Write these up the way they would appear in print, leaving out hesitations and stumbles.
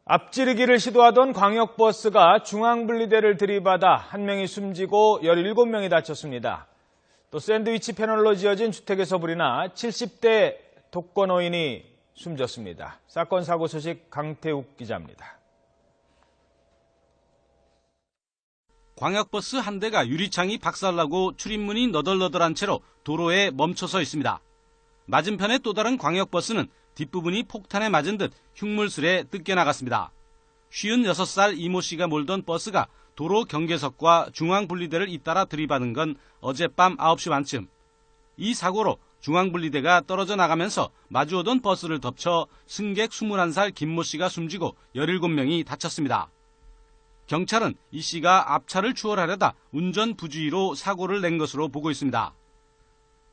앞지르기를 시도하던 광역버스가 중앙분리대를 들이받아 한 명이 숨지고 17명이 다쳤습니다. 또 샌드위치 패널로 지어진 주택에서 불이 나 70대 독거노인이 숨졌습니다. 사건 사고 소식 강태욱 기자입니다. 광역버스 한 대가 유리창이 박살나고 출입문이 너덜너덜한 채로 도로에 멈춰서 있습니다. 맞은편의 또 다른 광역버스는 뒷부분이 폭탄에 맞은 듯 흉물스레 뜯겨나갔습니다. 56살 이모 씨가 몰던 버스가 도로 경계석과 중앙분리대를 잇따라 들이받은 건 어젯밤 9시 반쯤. 이 사고로 중앙분리대가 떨어져 나가면서 마주오던 버스를 덮쳐 승객 21살 김모 씨가 숨지고 17명이 다쳤습니다. 경찰은 이 씨가 앞차를 추월하려다 운전 부주의로 사고를 낸 것으로 보고 있습니다.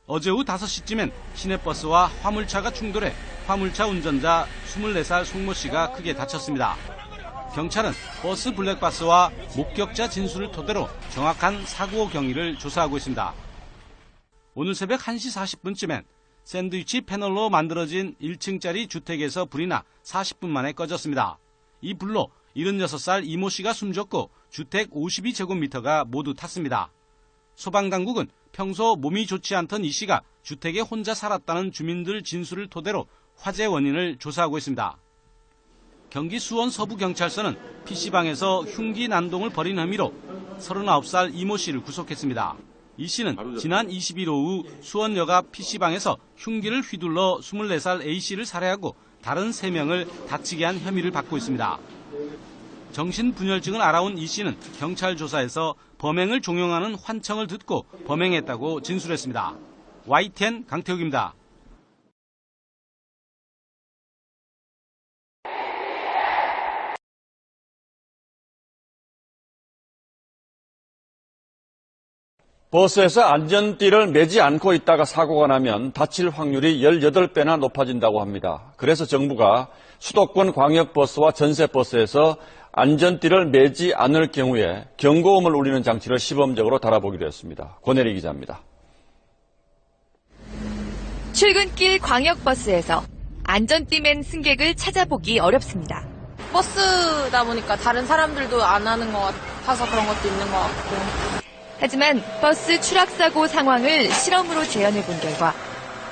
어제 오후 5시쯤엔 시내버스와 화물차가 충돌해 화물차 운전자 24살 송모 씨가 크게 다쳤습니다. 경찰은 버스 블랙박스와 목격자 진술을 토대로 정확한 사고 경위를 조사하고 있습니다. 오늘 새벽 1시 40분쯤엔 샌드위치 패널로 만들어진 1층짜리 주택에서 불이 나 40분 만에 꺼졌습니다. 이 불로 76살 이모 씨가 숨졌고 주택 52제곱미터가 모두 탔습니다. 소방당국은 평소 몸이 좋지 않던 이 씨가 주택에 혼자 살았다는 주민들 진술을 토대로 화재 원인을 조사하고 있습니다. 경기 수원 서부경찰서는 PC방에서 흉기 난동을 벌인 혐의로 39살 이모 씨를 구속했습니다. 이 씨는 지난 20일 오후 수원역 앞 PC방에서 흉기를 휘둘러 24살 A씨를 살해하고 다른 3명을 다치게 한 혐의를 받고 있습니다. 정신분열증을 알아온 이 씨는 경찰 조사에서 범행을 종용하는 환청을 듣고 범행했다고 진술했습니다. YTN 강태욱입니다. 버스에서 안전띠를 매지 않고 있다가 사고가 나면 다칠 확률이 18배나 높아진다고 합니다. 그래서 정부가 수도권 광역버스와 전세버스에서 안전띠를 매지 않을 경우에 경고음을 울리는 장치를 시범적으로 달아보기로 했습니다. 권혜리 기자입니다. 출근길 광역버스에서 안전띠 맨 승객을 찾아보기 어렵습니다. 버스다 보니까 다른 사람들도 안 하는 것 같아서 그런 것도 있는 것 같고. 하지만 버스 추락사고 상황을 실험으로 재현해 본 결과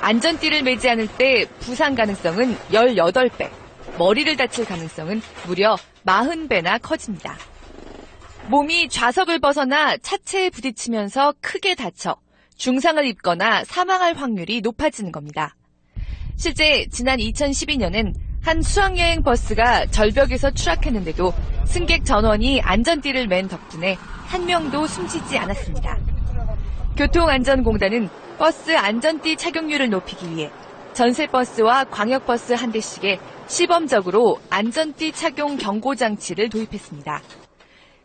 안전띠를 매지 않을 때 부상 가능성은 18배, 머리를 다칠 가능성은 무려 40배나 커집니다. 몸이 좌석을 벗어나 차체에 부딪히면서 크게 다쳐 중상을 입거나 사망할 확률이 높아지는 겁니다. 실제 지난 2012년엔 한 수학여행 버스가 절벽에서 추락했는데도 승객 전원이 안전띠를 맨 덕분에 한 명도 숨지지 않았습니다. 교통안전공단은 버스 안전띠 착용률을 높이기 위해 전세버스와 광역버스 한 대씩에 시범적으로 안전띠 착용 경고장치를 도입했습니다.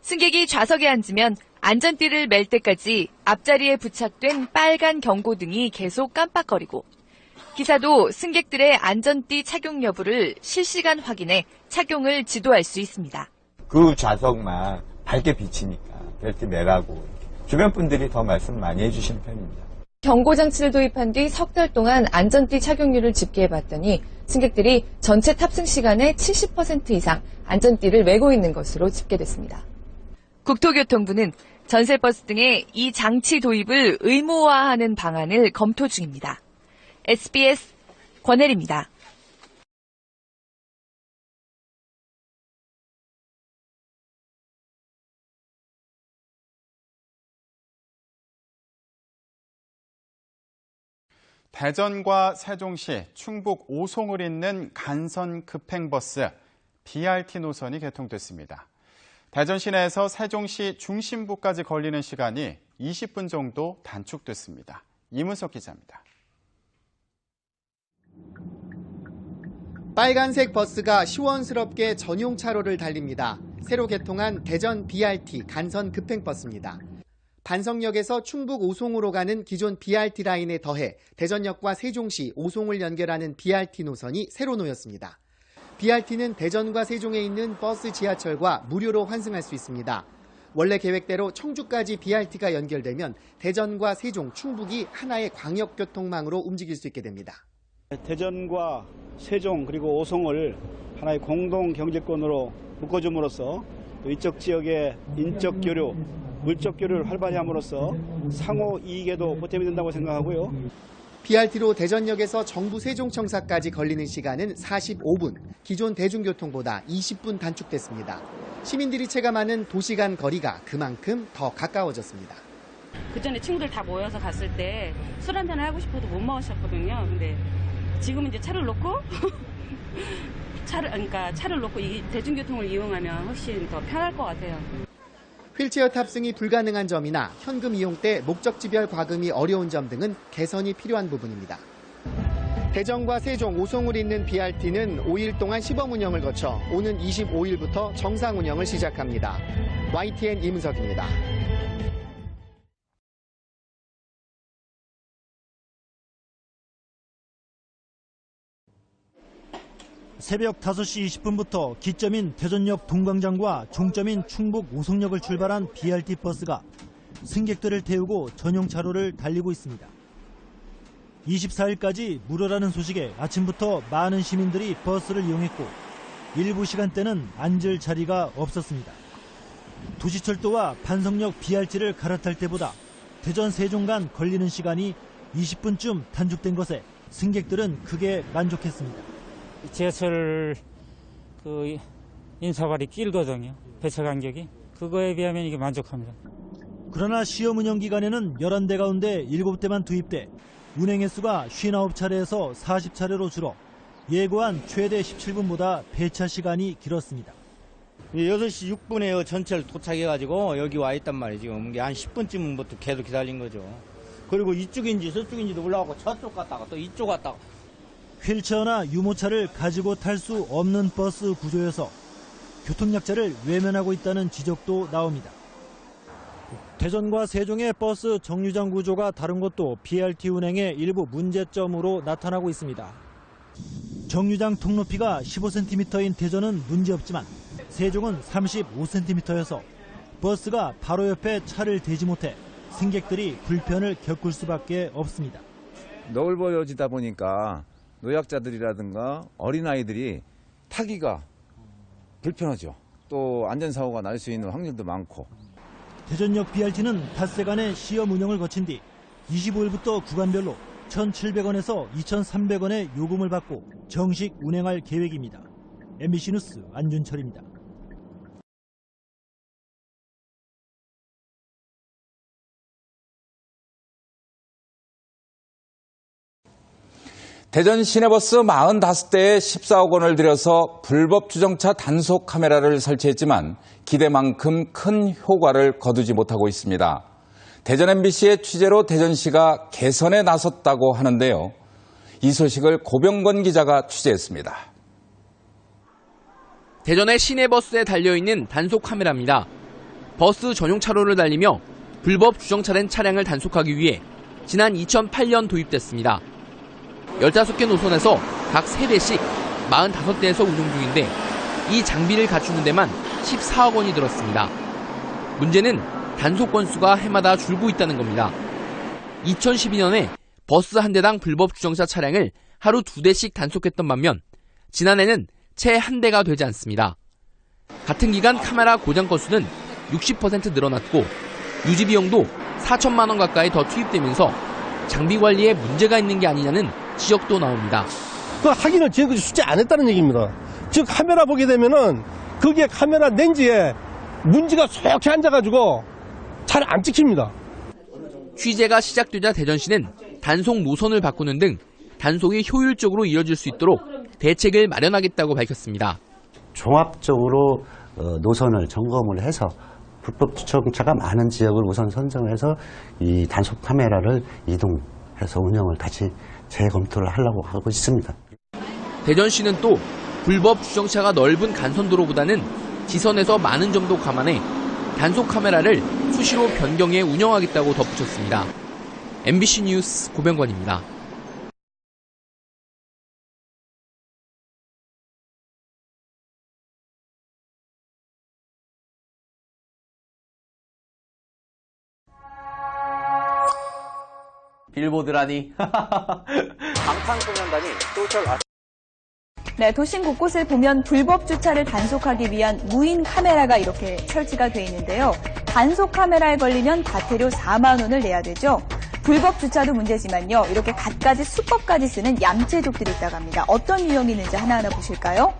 승객이 좌석에 앉으면 안전띠를 맬 때까지 앞자리에 부착된 빨간 경고등이 계속 깜빡거리고 기사도 승객들의 안전띠 착용 여부를 실시간 확인해 착용을 지도할 수 있습니다. 그 좌석만 밝게 비치니까 벨트 매라고 주변 분들이 더 말씀 많이 해주시는 편입니다. 경고장치를 도입한 뒤 석 달 동안 안전띠 착용률을 집계해봤더니 승객들이 전체 탑승 시간의 70% 이상 안전띠를 매고 있는 것으로 집계됐습니다. 국토교통부는 전세버스 등의 이 장치 도입을 의무화하는 방안을 검토 중입니다. SBS 권혜리입니다. 대전과 세종시, 충북 오송을 잇는 간선 급행버스 BRT 노선이 개통됐습니다. 대전 시내에서 세종시 중심부까지 걸리는 시간이 20분 정도 단축됐습니다. 이문석 기자입니다. 빨간색 버스가 시원스럽게 전용 차로를 달립니다. 새로 개통한 대전 BRT 간선 급행버스입니다. 반석역에서 충북 오송으로 가는 기존 BRT 라인에 더해 대전역과 세종시, 오송을 연결하는 BRT 노선이 새로 놓였습니다. BRT는 대전과 세종에 있는 버스 지하철과 무료로 환승할 수 있습니다. 원래 계획대로 청주까지 BRT가 연결되면 대전과 세종, 충북이 하나의 광역교통망으로 움직일 수 있게 됩니다. 대전과 세종 그리고 오송을 하나의 공동 경제권으로 묶어줌으로써 이쪽 지역의 인적 교류, 물적 교류를 활발히 함으로써 상호 이익에도 보탬이 된다고 생각하고요. BRT로 대전역에서 정부 세종청사까지 걸리는 시간은 45분, 기존 대중교통보다 20분 단축됐습니다. 시민들이 체감하는 도시 간 거리가 그만큼 더 가까워졌습니다. 그전에 친구들 다 모여서 갔을 때 술 한잔을 하고 싶어도 못 마셨거든요. 근데 지금은 이제 차를 놓고 차를 놓고 이 대중교통을 이용하면 훨씬 더 편할 것 같아요. 휠체어 탑승이 불가능한 점이나 현금 이용 때 목적지별 과금이 어려운 점 등은 개선이 필요한 부분입니다. 대전과 세종, 오송을 잇는 BRT는 5일 동안 시범 운영을 거쳐 오는 25일부터 정상 운영을 시작합니다. YTN 이문석입니다. 새벽 5시 20분부터 기점인 대전역 동광장과 종점인 충북 오송역을 출발한 BRT 버스가 승객들을 태우고 전용 차로를 달리고 있습니다. 24일까지 무료라는 소식에 아침부터 많은 시민들이 버스를 이용했고 일부 시간대는 앉을 자리가 없었습니다. 도시철도와 반석역 BRT를 갈아탈 때보다 대전 세종 간 걸리는 시간이 20분쯤 단축된 것에 승객들은 크게 만족했습니다. 지하철 인사발이 길거든요. 배차 간격이. 그거에 비하면 이게 만족합니다. 그러나 시험 운영 기간에는 11대 가운데 7대만 투입돼 운행 횟수가 59차례에서 40차례로 줄어 예고한 최대 17분보다 배차 시간이 길었습니다. 8시 6분에 전철 도착해가지고 여기 와 있단 말이에요. 지금 한 10분쯤부터 계속 기다린 거죠. 그리고 이쪽인지 저쪽인지도 몰라가고 저쪽 갔다가 또 이쪽 갔다가. 휠체어나 유모차를 가지고 탈 수 없는 버스 구조여서 교통약자를 외면하고 있다는 지적도 나옵니다. 대전과 세종의 버스 정류장 구조가 다른 것도 BRT 운행의 일부 문제점으로 나타나고 있습니다. 정류장 통로피가 15cm인 대전은 문제없지만 세종은 35cm여서 버스가 바로 옆에 차를 대지 못해 승객들이 불편을 겪을 수밖에 없습니다. 넓어지다 보니까 노약자들이라든가 어린아이들이 타기가 불편하죠. 또 안전사고가 날 수 있는 확률도 많고. 대전역 BRT는 닷새간의 시험 운영을 거친 뒤 25일부터 구간별로 1,700원에서 2,300원의 요금을 받고 정식 운행할 계획입니다. MBC 뉴스 안준철입니다. 대전 시내버스 45대에 14억 원을 들여서 불법 주정차 단속 카메라를 설치했지만 기대만큼 큰 효과를 거두지 못하고 있습니다. 대전 MBC의 취재로 대전시가 개선에 나섰다고 하는데요. 이 소식을 고병건 기자가 취재했습니다. 대전의 시내버스에 달려있는 단속 카메라입니다. 버스 전용 차로를 달리며 불법 주정차된 차량을 단속하기 위해 지난 2008년 도입됐습니다. 15개 노선에서 각 3대씩 45대에서 운영 중인데 이 장비를 갖추는 데만 14억 원이 들었습니다. 문제는 단속 건수가 해마다 줄고 있다는 겁니다. 2012년에 버스 한 대당 불법 주정차 차량을 하루 2대씩 단속했던 반면 지난해는 채 한 대가 되지 않습니다. 같은 기간 카메라 고장 건수는 60% 늘어났고 유지 비용도 4천만 원 가까이 더 투입되면서 장비 관리에 문제가 있는 게 아니냐는 지적도 나옵니다. 그 확인을 지금까지 수치 안 했다는 얘기입니다. 즉 카메라 보게 되면은 거기에 카메라 렌즈에 문지가 쏙히 앉아가지고 잘 안 찍힙니다. 취재가 시작되자 대전시는 단속 노선을 바꾸는 등 단속이 효율적으로 이뤄질 수 있도록 대책을 마련하겠다고 밝혔습니다. 종합적으로 노선을 점검을 해서 불법 주정차가 많은 지역을 우선 선정을 해서 이 단속 카메라를 이동해서 운영을 다시 재검토를 하려고 하고 있습니다. 대전시는 또 불법 주정차가 넓은 간선도로보다는 지선에서 많은 점도 감안해 단속 카메라를 수시로 변경해 운영하겠다고 덧붙였습니다. MBC 뉴스 고병건입니다. 빌보드라니 방탄소년단이 소셜 네, 도심 곳곳을 보면 불법 주차를 단속하기 위한 무인 카메라가 이렇게 설치가 돼 있는데요. 단속 카메라에 걸리면 과태료 4만 원을 내야 되죠. 불법 주차도 문제지만요. 이렇게 갖가지 수법까지 쓰는 얌체족들이 있다고 합니다. 어떤 유형이 있는지 하나하나 보실까요?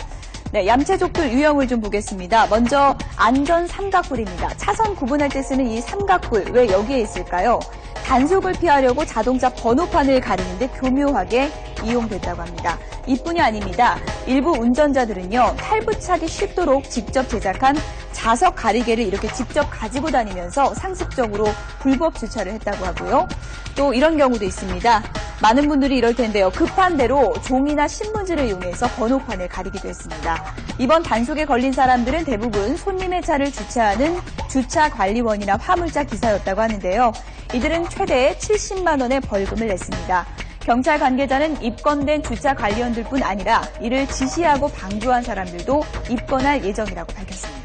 네, 얌체족들 유형을 좀 보겠습니다. 먼저 안전 삼각불입니다. 차선 구분할 때 쓰는 이 삼각불, 왜 여기에 있을까요? 단속을 피하려고 자동차 번호판을 가리는데 교묘하게 이용됐다고 합니다. 이뿐이 아닙니다. 일부 운전자들은요, 탈부착이 쉽도록 직접 제작한 자석 가리개를 이렇게 직접 가지고 다니면서 상습적으로 불법 주차를 했다고 하고요. 또 이런 경우도 있습니다. 많은 분들이 이럴 텐데요. 급한 대로 종이나 신문지를 이용해서 번호판을 가리기도 했습니다. 이번 단속에 걸린 사람들은 대부분 손님의 차를 주차하는 주차관리원이나 화물차 기사였다고 하는데요. 이들은 최대 70만 원의 벌금을 냈습니다. 경찰 관계자는 입건된 주차관리원들뿐 아니라 이를 지시하고 방조한 사람들도 입건할 예정이라고 밝혔습니다.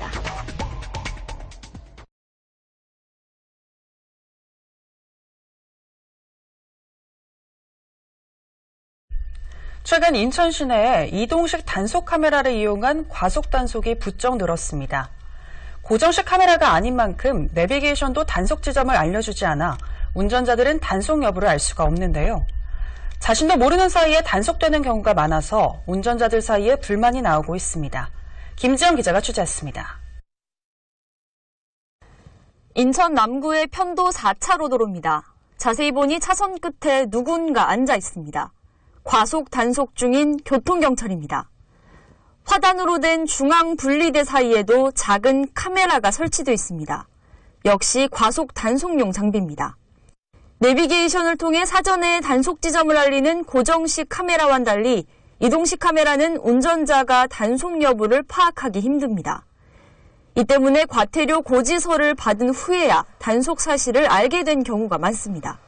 최근 인천 시내에 이동식 단속 카메라를 이용한 과속 단속이 부쩍 늘었습니다. 고정식 카메라가 아닌 만큼 내비게이션도 단속 지점을 알려주지 않아 운전자들은 단속 여부를 알 수가 없는데요. 자신도 모르는 사이에 단속되는 경우가 많아서 운전자들 사이에 불만이 나오고 있습니다. 김지영 기자가 취재했습니다. 인천 남구의 편도 4차로 도로입니다. 자세히 보니 차선 끝에 누군가 앉아 있습니다. 과속 단속 중인 교통경찰입니다. 화단으로 된 중앙 분리대 사이에도 작은 카메라가 설치되어 있습니다. 역시 과속 단속용 장비입니다. 내비게이션을 통해 사전에 단속 지점을 알리는 고정식 카메라와는 달리 이동식 카메라는 운전자가 단속 여부를 파악하기 힘듭니다. 이 때문에 과태료 고지서를 받은 후에야 단속 사실을 알게 된 경우가 많습니다.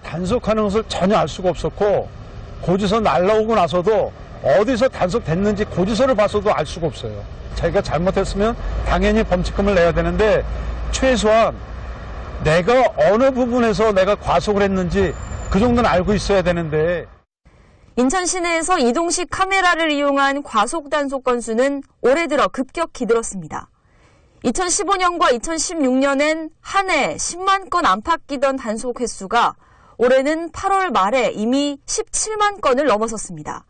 단속하는 것을 전혀 알 수가 없었고 고지서 날라오고 나서도 어디서 단속됐는지 고지서를 봐서도 알 수가 없어요. 자기가 잘못했으면 당연히 범칙금을 내야 되는데 최소한 내가 어느 부분에서 내가 과속을 했는지 그 정도는 알고 있어야 되는데. 인천 시내에서 이동식 카메라를 이용한 과속 단속 건수는 올해 들어 급격히 늘었습니다. 2015년과 2016년엔 한 해 10만 건 안팎 끼던 단속 횟수가 올해는 8월 말에 이미 17만 건을 넘어섰습니다.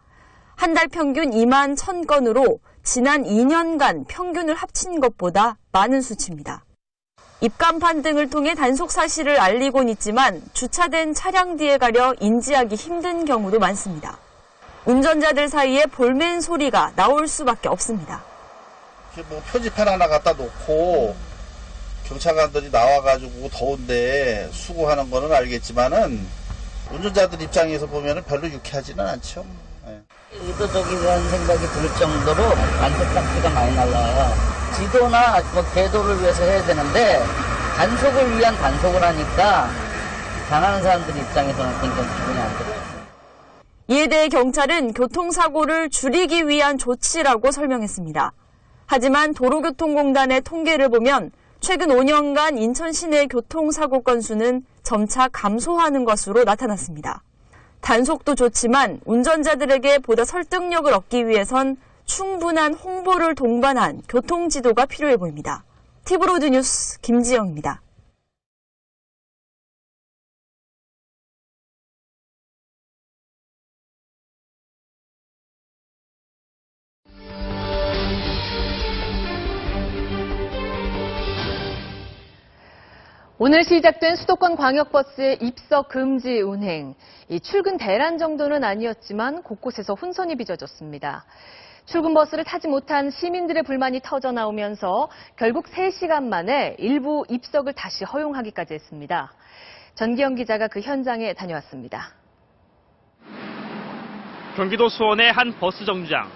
한 달 평균 2만 1,000건으로 지난 2년간 평균을 합친 것보다 많은 수치입니다. 입간판 등을 통해 단속 사실을 알리곤 있지만 주차된 차량 뒤에 가려 인지하기 힘든 경우도 많습니다. 운전자들 사이에 볼멘 소리가 나올 수밖에 없습니다. 뭐 표지판 하나 갖다 놓고 경찰관들이 나와가지고 더운데 수고하는 거는 알겠지만은 운전자들 입장에서 보면은 별로 유쾌하지는 않죠. 네. 의도적이라는 생각이 들 정도로 단속 장비가 많이 날라와요. 지도나 뭐 계도를 위해서 해야 되는데 단속을 위한 단속을 하니까 당하는 사람들 입장에서는 굉장히 기분이 안 좋아요. 이에 대해 경찰은 교통사고를 줄이기 위한 조치라고 설명했습니다. 하지만 도로교통공단의 통계를 보면 최근 5년간 인천 시내 교통사고 건수는 점차 감소하는 것으로 나타났습니다. 단속도 좋지만 운전자들에게 보다 설득력을 얻기 위해선 충분한 홍보를 동반한 교통지도가 필요해 보입니다. 티브로드 뉴스 김지영입니다. 오늘 시작된 수도권 광역버스의 입석 금지 운행. 이 출근 대란 정도는 아니었지만 곳곳에서 혼선이 빚어졌습니다. 출근 버스를 타지 못한 시민들의 불만이 터져나오면서 결국 3시간 만에 일부 입석을 다시 허용하기까지 했습니다. 전기영 기자가 그 현장에 다녀왔습니다. 경기도 수원의 한 버스 정류장.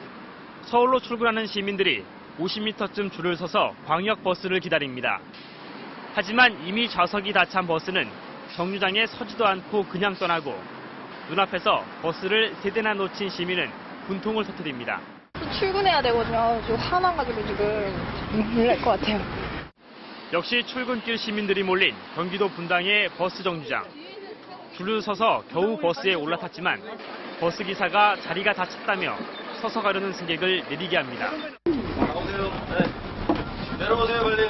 서울로 출근하는 시민들이 50m쯤 줄을 서서 광역버스를 기다립니다. 하지만 이미 좌석이 다 찬 버스는 정류장에 서지도 않고 그냥 떠나고 눈앞에서 버스를 3대나 놓친 시민은 분통을 터뜨립니다. 출근해야 되거든요. 저 화나가지고 지금 눈물 날 것 같아요. 역시 출근길 시민들이 몰린 경기도 분당의 버스 정류장. 줄을 서서 겨우 버스에 올라탔지만 버스 기사가 자리가 다 찼다며 서서 가려는 승객을 내리게 합니다. 내려오세요, 빨리.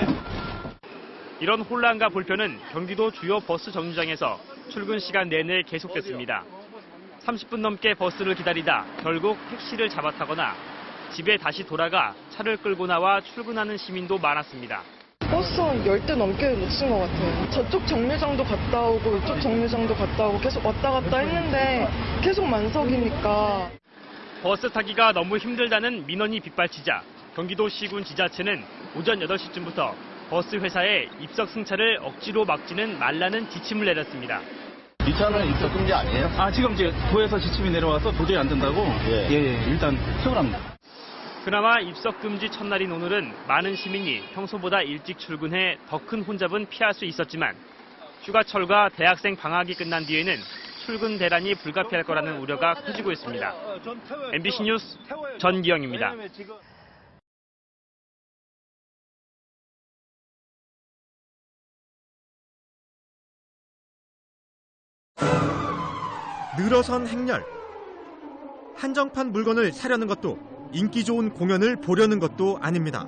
이런 혼란과 불편은 경기도 주요 버스 정류장에서 출근 시간 내내 계속됐습니다. 30분 넘게 버스를 기다리다 결국 택시를 잡아 타거나 집에 다시 돌아가 차를 끌고 나와 출근하는 시민도 많았습니다. 버스 한 10대 넘게 놓친 것 같아요. 저쪽 정류장도 갔다 오고 이쪽 정류장도 갔다 오고 계속 왔다 갔다 했는데 계속 만석이니까. 버스 타기가 너무 힘들다는 민원이 빗발치자 경기도시군 지자체는 오전 8시쯤부터 버스 회사에 입석 승차를 억지로 막지는 말라는 지침을 내렸습니다. 이 차는 입석 금지 아니에요? 지금 이제 도에서 지침이 내려와서 도저히 안 된다고 일단 처분합니다. 그나마 입석 금지 첫날인 오늘은 많은 시민이 평소보다 일찍 출근해 더 큰 혼잡은 피할 수 있었지만 휴가철과 대학생 방학이 끝난 뒤에는 출근 대란이 불가피할 거라는 우려가 커지고 있습니다. MBC 뉴스 전기영입니다. 늘어선 행렬. 한정판 물건을 사려는 것도 인기 좋은 공연을 보려는 것도 아닙니다.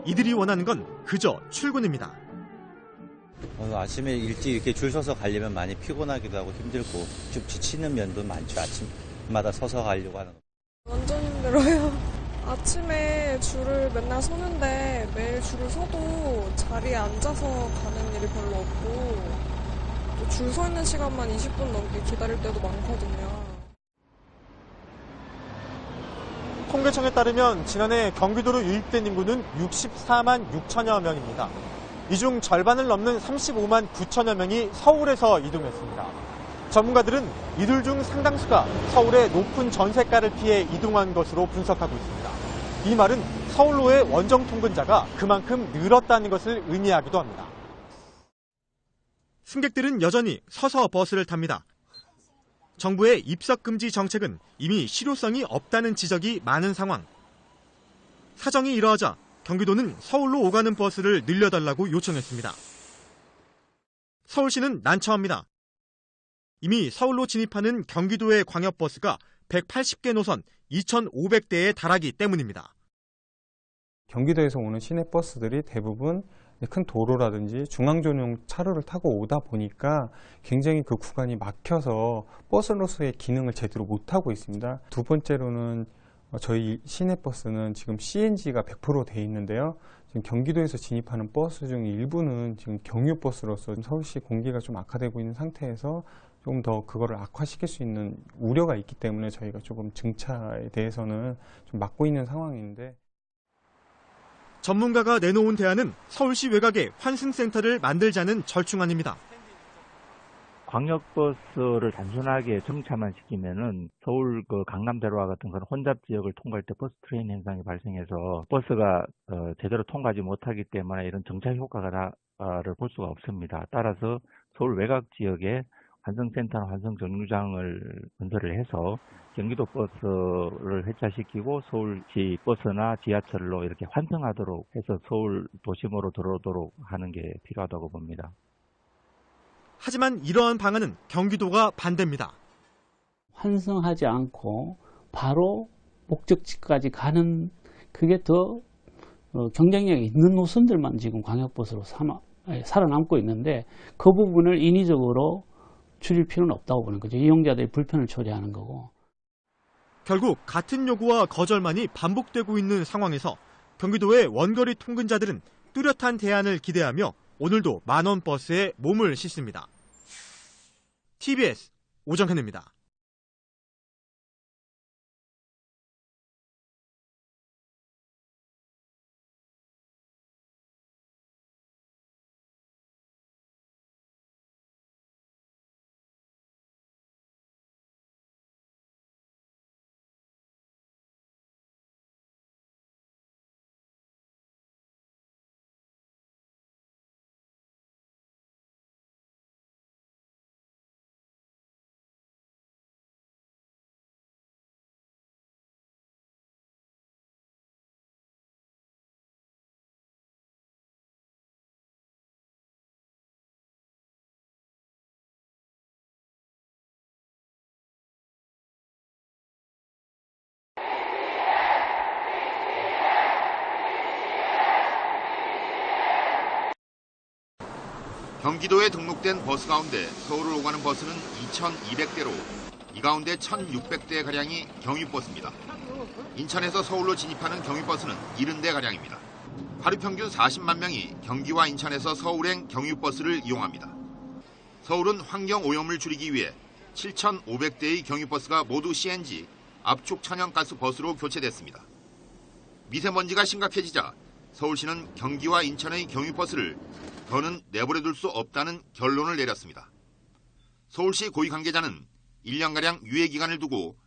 이들이 원하는 건 그저 출근입니다. 아침에 일찍 이렇게 줄 서서 가려면 많이 피곤하기도 하고 힘들고 좀 지치는 면도 많죠. 아침마다 서서 가려고 하는 거. 완전 힘들어요. 아침에 줄을 맨날 서는데 매일 줄을 서도 자리에 앉아서 가는 일이 별로 없고 줄 서 있는 시간만 20분 넘게 기다릴 때도 많거든요. 통계청에 따르면 지난해 경기도로 유입된 인구는 64만 6천여 명입니다. 이 중 절반을 넘는 35만 9천여 명이 서울에서 이동했습니다. 전문가들은 이들 중 상당수가 서울의 높은 전세가를 피해 이동한 것으로 분석하고 있습니다. 이 말은 서울로의 원정 통근자가 그만큼 늘었다는 것을 의미하기도 합니다. 승객들은 여전히 서서 버스를 탑니다. 정부의 입석금지 정책은 이미 실효성이 없다는 지적이 많은 상황. 사정이 이러하자 경기도는 서울로 오가는 버스를 늘려달라고 요청했습니다. 서울시는 난처합니다. 이미 서울로 진입하는 경기도의 광역버스가 180개 노선 2,500대에 달하기 때문입니다. 경기도에서 오는 시내버스들이 대부분 큰 도로라든지 중앙전용 차로를 타고 오다 보니까 굉장히 그 구간이 막혀서 버스로서의 기능을 제대로 못하고 있습니다. 두 번째로는 저희 시내버스는 지금 CNG가 100% 돼 있는데요. 지금 경기도에서 진입하는 버스 중 일부는 지금 경유버스로서 서울시 공기가 좀 악화되고 있는 상태에서 조금 더 그거를 악화시킬 수 있는 우려가 있기 때문에 저희가 조금 증차에 대해서는 좀 막고 있는 상황인데. 전문가가 내놓은 대안은 서울시 외곽에 환승센터를 만들자는 절충안입니다. 광역버스를 단순하게 정차만 시키면은 서울 강남대로와 같은 그런 혼잡 지역을 통과할 때 버스 트레인 현상이 발생해서 버스가 제대로 통과하지 못하기 때문에 이런 정차 효과를 볼 수가 없습니다. 따라서 서울 외곽 지역에 환승센터나 환승정류장을 건설을 해서 경기도 버스를 회차시키고 서울시 버스나 지하철로 이렇게 환승하도록 해서 서울 도심으로 들어오도록 하는 게 필요하다고 봅니다. 하지만 이러한 방안은 경기도가 반대입니다. 환승하지 않고 바로 목적지까지 가는 그게 더 경쟁력이 있는 노선들만 지금 광역버스로 살아남고 있는데 그 부분을 인위적으로 줄일 필요는 없다고 보는 거죠. 이용자들의 불편을 초래하는 거고. 결국 같은 요구와 거절만이 반복되고 있는 상황에서 경기도의 원거리 통근자들은 뚜렷한 대안을 기대하며 오늘도 만원 버스에 몸을 싣습니다. TBS 오정현입니다. 경기도에 등록된 버스 가운데 서울을 오가는 버스는 2,200대로 이 가운데 1,600대가량이 경유버스입니다. 인천에서 서울로 진입하는 경유버스는 70대가량입니다. 하루 평균 40만 명이 경기와 인천에서 서울행 경유버스를 이용합니다. 서울은 환경오염을 줄이기 위해 7,500대의 경유버스가 모두 CNG, 압축 천연가스 버스로 교체됐습니다. 미세먼지가 심각해지자 서울시는 경기와 인천의 경유버스를 더는 내버려둘 수 없다는 결론을 내렸습니다. 서울시 고위 관계자는 1년가량 유예기간을 두고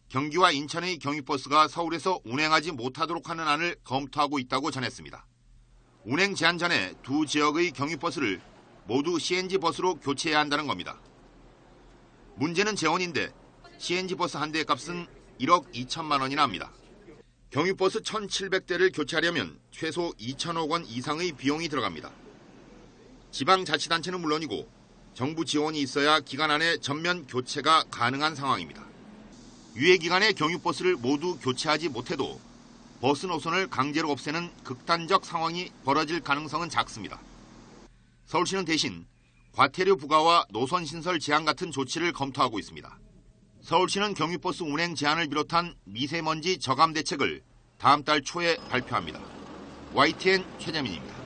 경기와 인천의 경유버스가 서울에서 운행하지 못하도록 하는 안을 검토하고 있다고 전했습니다. 운행 제한 전에 두 지역의 경유버스를 모두 CNG 버스로 교체해야 한다는 겁니다. 문제는 재원인데 CNG 버스 한 대의 값은 1억 2천만 원이나 합니다. 경유버스 1,700대를 교체하려면 최소 2천억 원 이상의 비용이 들어갑니다. 지방자치단체는 물론이고 정부 지원이 있어야 기간 안에 전면 교체가 가능한 상황입니다. 유예 기간에 경유버스를 모두 교체하지 못해도 버스 노선을 강제로 없애는 극단적 상황이 벌어질 가능성은 작습니다. 서울시는 대신 과태료 부과와 노선 신설 제한 같은 조치를 검토하고 있습니다. 서울시는 경유버스 운행 제한을 비롯한 미세먼지 저감 대책을 다음 달 초에 발표합니다. YTN 최재민입니다.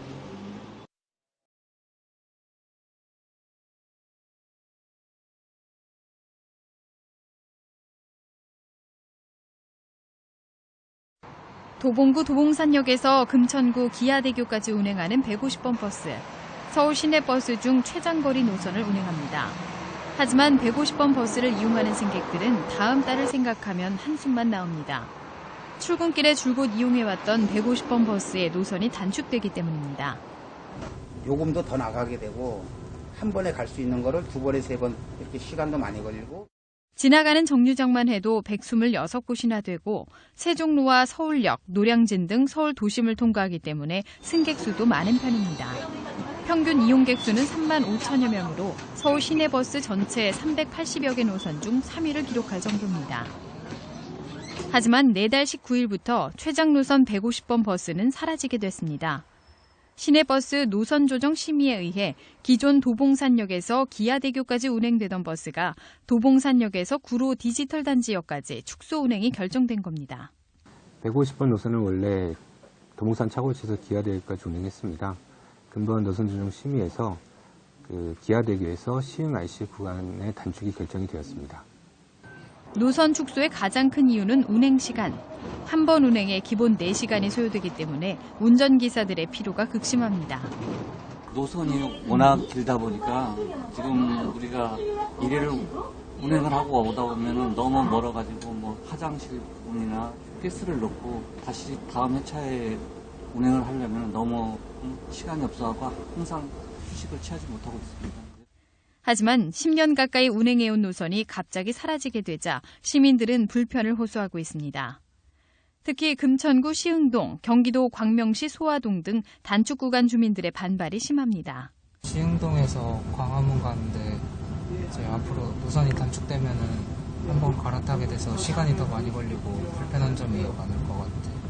도봉구 도봉산역에서 금천구 기아대교까지 운행하는 150번 버스. 서울 시내버스 중 최장거리 노선을 운행합니다. 하지만 150번 버스를 이용하는 승객들은 다음 달을 생각하면 한숨만 나옵니다. 출근길에 줄곧 이용해왔던 150번 버스의 노선이 단축되기 때문입니다. 요금도 더 나가게 되고 한 번에 갈 수 있는 거를 두 번에 세 번 이렇게 시간도 많이 걸리고 지나가는 정류장만 해도 126곳이나 되고 세종로와 서울역, 노량진 등 서울 도심을 통과하기 때문에 승객 수도 많은 편입니다. 평균 이용객 수는 3만 5천여 명으로 서울 시내버스 전체 380여 개 노선 중 3위를 기록할 정도입니다. 하지만 내달 19일부터 최장 노선 150번 버스는 사라지게 됐습니다. 시내버스 노선 조정 심의에 의해 기존 도봉산역에서 기아대교까지 운행되던 버스가 도봉산역에서 구로 디지털 단지역까지 축소 운행이 결정된 겁니다. 150번 노선은 원래 도봉산 차고지에서 기아대교까지 운행했습니다. 근본 노선 조정 심의에서 기아대교에서 시흥 IC 구간의 단축이 결정이 되었습니다. 노선 축소의 가장 큰 이유는 운행 시간. 한 번 운행에 기본 4시간이 소요되기 때문에 운전기사들의 피로가 극심합니다. 노선이 워낙 길다 보니까 지금 우리가 일회를 운행을 하고 오다 보면 너무 멀어가지고 뭐 화장실 부분이나 가스를 넣고 다시 다음 회차에 운행을 하려면 너무 시간이 없어서 항상 휴식을 취하지 못하고 있습니다. 하지만 10년 가까이 운행해온 노선이 갑자기 사라지게 되자 시민들은 불편을 호소하고 있습니다. 특히 금천구 시흥동, 경기도 광명시 소화동 등 단축 구간 주민들의 반발이 심합니다. 시흥동에서 광화문 가는데 이제 앞으로 노선이 단축되면은 한번 갈아타게 돼서 시간이 더 많이 걸리고 불편한 점이 많을 것 같아요.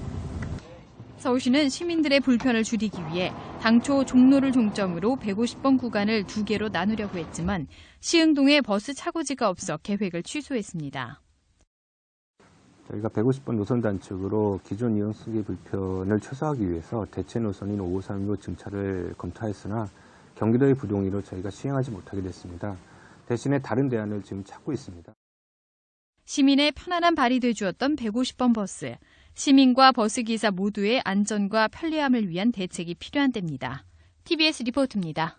서울시는 시민들의 불편을 줄이기 위해 당초 종로를 종점으로 150번 구간을 2개로 나누려고 했지만 시흥동에 버스 차고지가 없어 계획을 취소했습니다. 저희가 150번 노선 단축으로 기존 이용 쓰기 불편을 최소화하기 위해서 대체 노선인 553로 증차를 검토했으나 경기도의 부동의로 저희가 시행하지 못하게 됐습니다. 대신에 다른 대안을 지금 찾고 있습니다. 시민의 편안한 발이 돼주었던 150번 버스. 시민과 버스기사 모두의 안전과 편리함을 위한 대책이 필요한 때입니다. TBS 리포트입니다.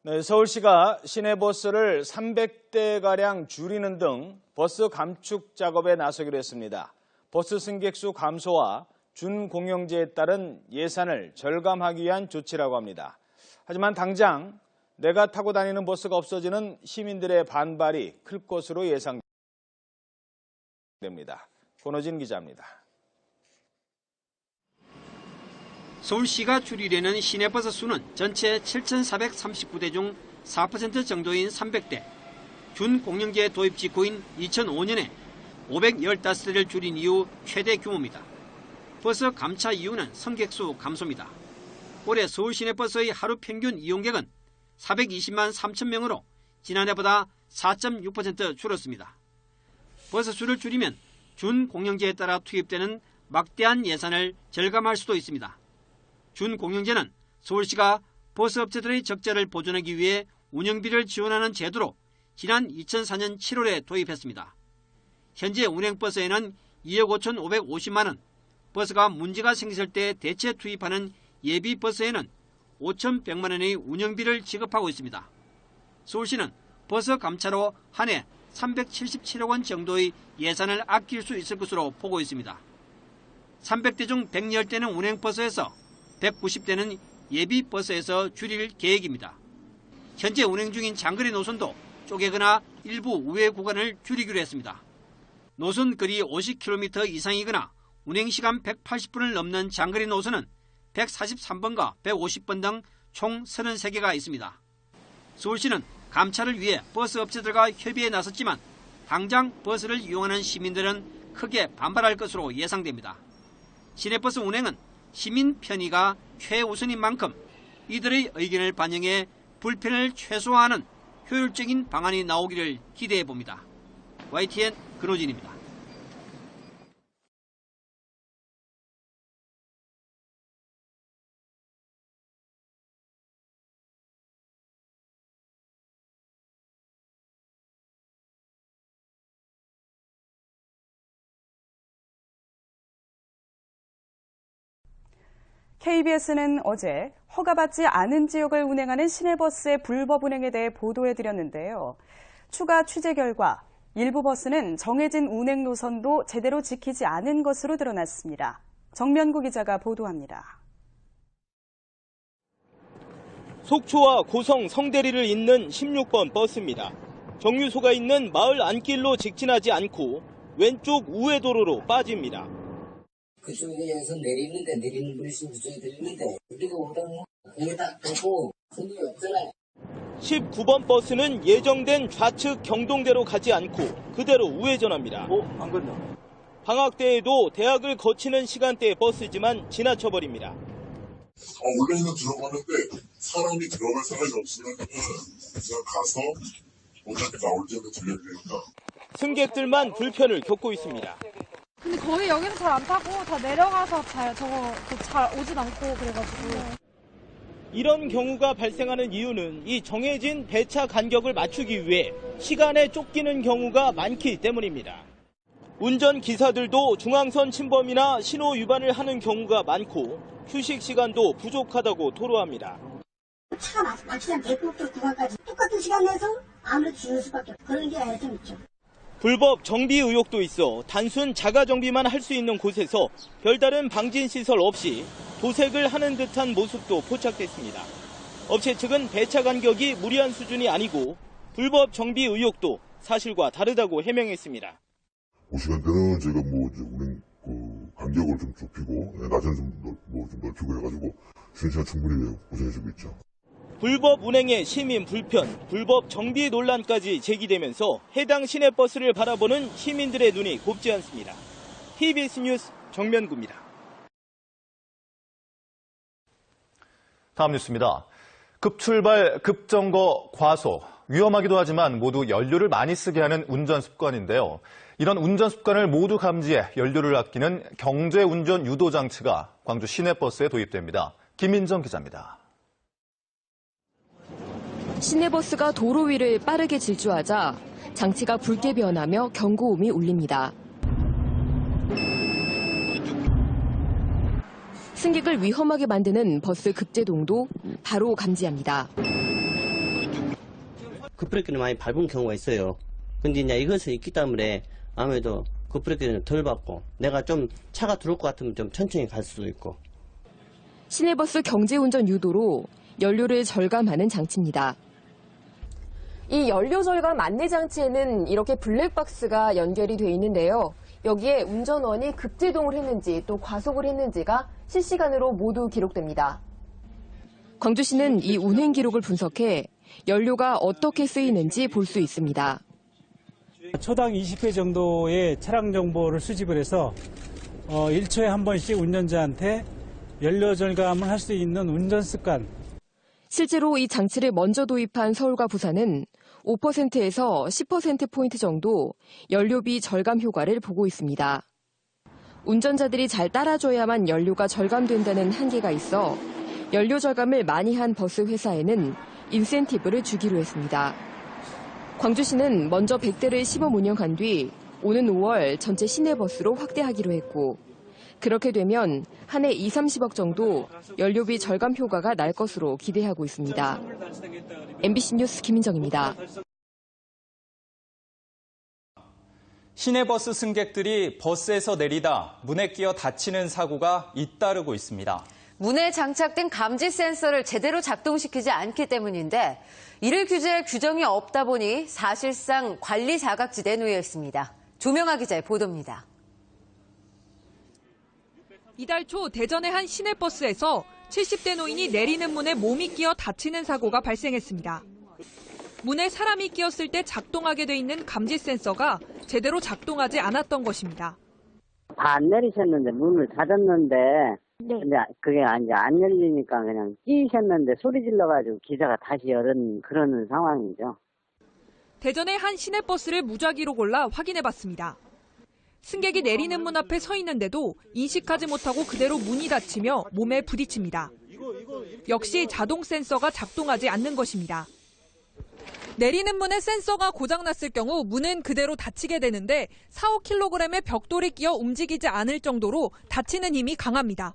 네, 서울시가 시내버스를 300대가량 줄이는 등 버스 감축 작업에 나서기로 했습니다. 버스 승객수 감소와 준공영제에 따른 예산을 절감하기 위한 조치라고 합니다. 하지만 당장 내가 타고 다니는 버스가 없어지는 시민들의 반발이 클 것으로 예상됩니다. 권호진 기자입니다. 서울시가 줄이려는 시내버스 수는 전체 7,439대 중 4% 정도인 300대. 준공영제 도입 직후인 2005년에 515대를 줄인 이후 최대 규모입니다. 버스 감차 이유는 승객수 감소입니다. 올해 서울 시내버스의 하루 평균 이용객은 420만 3천 명으로 지난해보다 4.6% 줄었습니다. 버스 수를 줄이면 준공영제에 따라 투입되는 막대한 예산을 절감할 수도 있습니다. 준공영제는 서울시가 버스업체들의 적자를 보존하기 위해 운영비를 지원하는 제도로 지난 2004년 7월에 도입했습니다. 현재 운행버스에는 2억 5,550만 원, 버스가 문제가 생겼을 때 대체 투입하는 예비버스에는 5,100만 원의 운영비를 지급하고 있습니다. 서울시는 버스 감차로 한 해 377억 원 정도의 예산을 아낄 수 있을 것으로 보고 있습니다. 300대 중 110대는 운행버스에서 190대는 예비버스에서 줄일 계획입니다. 현재 운행 중인 장거리 노선도 쪼개거나 일부 우회 구간을 줄이기로 했습니다. 노선 거리 50km 이상이거나 운행시간 180분을 넘는 장거리 노선은 143번과 150번 등 총 33개가 있습니다. 서울시는 감차를 위해 버스 업체들과 협의에 나섰지만 당장 버스를 이용하는 시민들은 크게 반발할 것으로 예상됩니다. 시내버스 운행은 시민 편의가 최우선인 만큼 이들의 의견을 반영해 불편을 최소화하는 효율적인 방안이 나오기를 기대해 봅니다. YTN 근호진입니다. KBS는 어제 허가받지 않은 지역을 운행하는 시내버스의 불법 운행에 대해 보도해드렸는데요. 추가 취재 결과 일부 버스는 정해진 운행 노선도 제대로 지키지 않은 것으로 드러났습니다. 정면구 기자가 보도합니다. 속초와 고성 성대리를 잇는 16번 버스입니다. 정류소가 있는 마을 안길로 직진하지 않고 왼쪽 우회도로로 빠집니다. 그쪽에서 내리는 분이 그쪽에 내리는데 우리가 오다가 거기 딱 보고 손님이 없잖아요. 19번 버스는 예정된 좌측 경동대로 가지 않고 그대로 우회전합니다. 안 건너. 방학 때에도 대학을 거치는 시간대의 버스지만 지나쳐버립니다. 원래는 들어가는데 사람이 들어갈 생각이 없으면 그냥 가서 어차피 나올 때는 들려야 되니까. 승객들만 불편을 겪고 있습니다. 근데 거의 여기서 잘 안 타고 다 내려가서 잘 오진 않고 그래가지고. 이런 경우가 발생하는 이유는 이 정해진 배차 간격을 맞추기 위해 시간에 쫓기는 경우가 많기 때문입니다. 운전기사들도 중앙선 침범이나 신호 위반을 하는 경우가 많고 휴식 시간도 부족하다고 토로합니다. 차가 막히면 대구부터 구간까지 똑같은 시간 내서 아무래도 줄을 수밖에 없고 그런 게 좀 있죠. 불법 정비 의혹도 있어 단순 자가 정비만 할 수 있는 곳에서 별다른 방진 시설 없이 도색을 하는 듯한 모습도 포착됐습니다. 업체 측은 배차 간격이 무리한 수준이 아니고 불법 정비 의혹도 사실과 다르다고 해명했습니다. 시간대는 저희가 운행 간격을 좀 좁히고 낮에는 좀 넓히고 해가지고 쉬는 시간 충분히 보장해주고 있죠. 불법 운행의 시민 불편, 불법 정비 논란까지 제기되면서 해당 시내버스를 바라보는 시민들의 눈이 곱지 않습니다. TBS 뉴스 정면구입니다. 다음 뉴스입니다. 급출발, 급정거, 과속. 위험하기도 하지만 모두 연료를 많이 쓰게 하는 운전 습관인데요. 이런 운전 습관을 모두 감지해 연료를 아끼는 경제운전 유도 장치가 광주 시내버스에 도입됩니다. 김민정 기자입니다. 시내버스가 도로 위를 빠르게 질주하자 장치가 붉게 변하며 경고음이 울립니다. 승객을 위험하게 만드는 버스 급제동도 바로 감지합니다. 급브레이크를 많이 밟은 경우가 있어요. 근데 이제 이것이 있기 때문에 아무래도 급브레이크를 덜 밟고 내가 좀 차가 들어올 것 같으면 좀 천천히 갈 수도 있고. 시내버스 경제운전 유도로 연료를 절감하는 장치입니다. 이 연료 절감 안내 장치에는 이렇게 블랙박스가 연결이 돼 있는데요. 여기에 운전원이 급제동을 했는지 또 과속을 했는지가 실시간으로 모두 기록됩니다. 광주시는 이 운행 기록을 분석해 연료가 어떻게 쓰이는지 볼 수 있습니다. 초당 20회 정도의 차량 정보를 수집을 해서 1초에 한 번씩 운전자한테 연료 절감을 할 수 있는 운전 습관. 실제로 이 장치를 먼저 도입한 서울과 부산은 5%에서 10%포인트 정도 연료비 절감 효과를 보고 있습니다. 운전자들이 잘 따라줘야만 연료가 절감된다는 한계가 있어 연료 절감을 많이 한 버스 회사에는 인센티브를 주기로 했습니다. 광주시는 먼저 100대를 시범 운영한 뒤 오는 5월 전체 시내버스로 확대하기로 했고 그렇게 되면 한 해 2, 30억 정도 연료비 절감 효과가 날 것으로 기대하고 있습니다. MBC 뉴스 김민정입니다. 시내버스 승객들이 버스에서 내리다 문에 끼어 다치는 사고가 잇따르고 있습니다. 문에 장착된 감지 센서를 제대로 작동시키지 않기 때문인데 이를 규제할 규정이 없다 보니 사실상 관리 사각지대에 놓여 있습니다. 조명아 기자의 보도입니다. 이달 초 대전의 한 시내버스에서 70대 노인이 내리는 문에 몸이 끼어 다치는 사고가 발생했습니다. 문에 사람이 끼었을 때 작동하게 돼 있는 감지 센서가 제대로 작동하지 않았던 것입니다. 안 내리셨는데 문을 닫았는데 이제 그게 이제 안 열리니까 그냥 끼셨는데 소리 질러가지고 기사가 다시 열은 그러는 상황이죠. 대전의 한 시내버스를 무작위로 골라 확인해봤습니다. 승객이 내리는 문 앞에 서 있는데도 인식하지 못하고 그대로 문이 닫히며 몸에 부딪힙니다. 역시 자동 센서가 작동하지 않는 것입니다. 내리는 문에 센서가 고장났을 경우 문은 그대로 닫히게 되는데 4, 5kg의 벽돌이 끼어 움직이지 않을 정도로 닫히는 힘이 강합니다.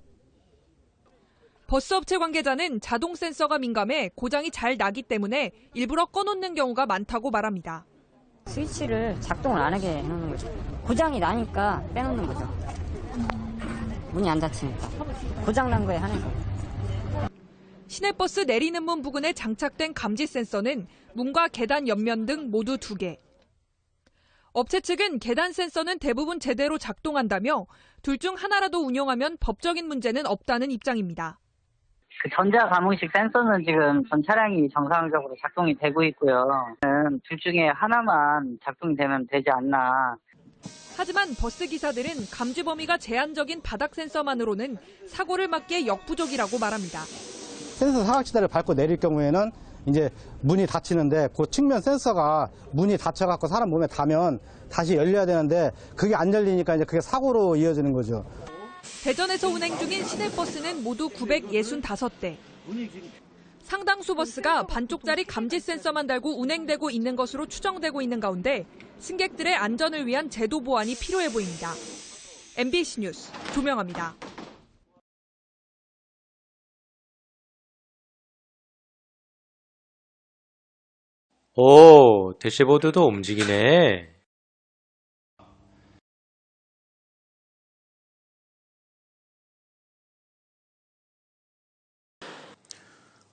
버스업체 관계자는 자동 센서가 민감해 고장이 잘 나기 때문에 일부러 꺼놓는 경우가 많다고 말합니다. 스위치를 작동을 안 하게 해놓는 거죠. 고장이 나니까 빼놓는 거죠. 문이 안 닫히니까. 고장난 거에 한해서. 시내버스 내리는 문 부근에 장착된 감지 센서는 문과 계단 옆면 등 모두 2개. 업체 측은 계단 센서는 대부분 제대로 작동한다며 둘 중 하나라도 운용하면 법적인 문제는 없다는 입장입니다. 그 전자 감응식 센서는 지금 전 차량이 정상적으로 작동이 되고 있고요. 둘 중에 하나만 작동이 되면 되지 않나. 하지만 버스 기사들은 감지 범위가 제한적인 바닥 센서만으로는 사고를 막기에 역부족이라고 말합니다. 센서 사각지대를 밟고 내릴 경우에는 이제 문이 닫히는데 그 측면 센서가 문이 닫혀갖고 사람 몸에 닿으면 다시 열려야 되는데 그게 안 열리니까 이제 그게 사고로 이어지는 거죠. 대전에서 운행 중인 시내버스는 모두 965대. 상당수 버스가 반쪽짜리 감지 센서만 달고 운행되고 있는 것으로 추정되고 있는 가운데 승객들의 안전을 위한 제도 보완이 필요해 보입니다. MBC 뉴스 조명아입니다. 오, 대시보드도 움직이네.